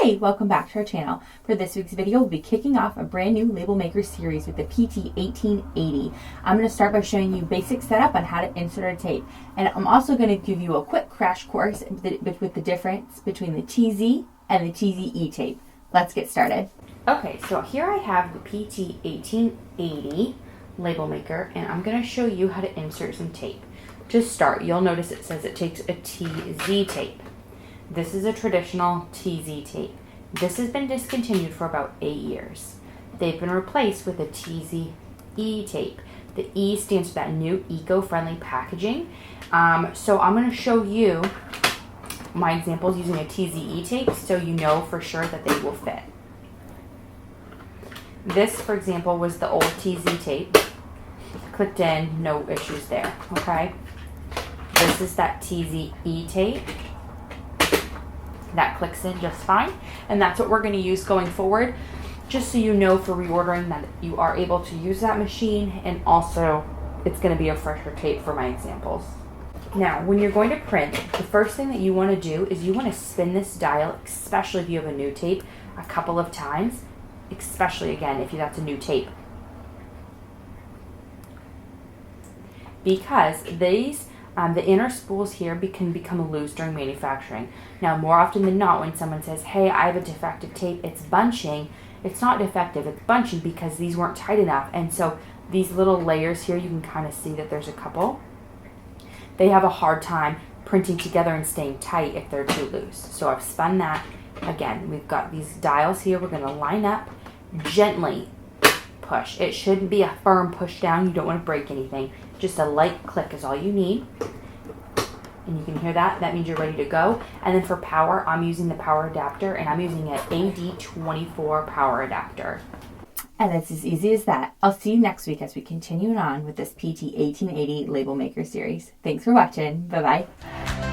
Hey, welcome back to our channel. For this week's video, we'll be kicking off a brand new label maker series with the PT-1880. I'm going to start by showing you basic setup on how to insert our tape. And I'm also going to give you a quick crash course with the difference between the TZ and the TZE tape. Let's get started. Okay, so here I have the PT-1880 label maker, and I'm going to show you how to insert some tape. To start, you'll notice it says it takes a TZ tape. This is a traditional TZ tape. This has been discontinued for about 8 years. They've been replaced with a TZE tape. The E stands for that new eco-friendly packaging. So I'm going to show you my examples using a TZE tape so you know for sure that they will fit. This, for example, was the old TZ tape. Clicked in, no issues there, okay? This is that TZE tape. That clicks in just fine, and that's what we're going to use going forward, just so you know for reordering that you are able to use that machine, and also it's going to be a fresher tape for my examples. Now, when you're going to print, the first thing that you want to do is you want to spin this dial, especially if you have a new tape, a couple of times, especially again if that's a new tape, because these the inner spools here can become loose during manufacturing. Now, more often than not, when someone says, hey, I have a defective tape, it's bunching, it's not defective, it's bunching because these weren't tight enough. And so these little layers here, you can kind of see that there's a couple. They have a hard time printing together and staying tight if they're too loose. So I've spun that. Again, we've got these dials here. We're going to line up, gently push. It shouldn't be a firm push down. You don't want to break anything. Just a light click is all you need. And you can hear that. That means you're ready to go. And then for power, I'm using the power adapter, and I'm using an AD24 power adapter. And it's as easy as that. I'll see you next week as we continue on with this PT1880 label maker series. Thanks for watching. Bye-bye.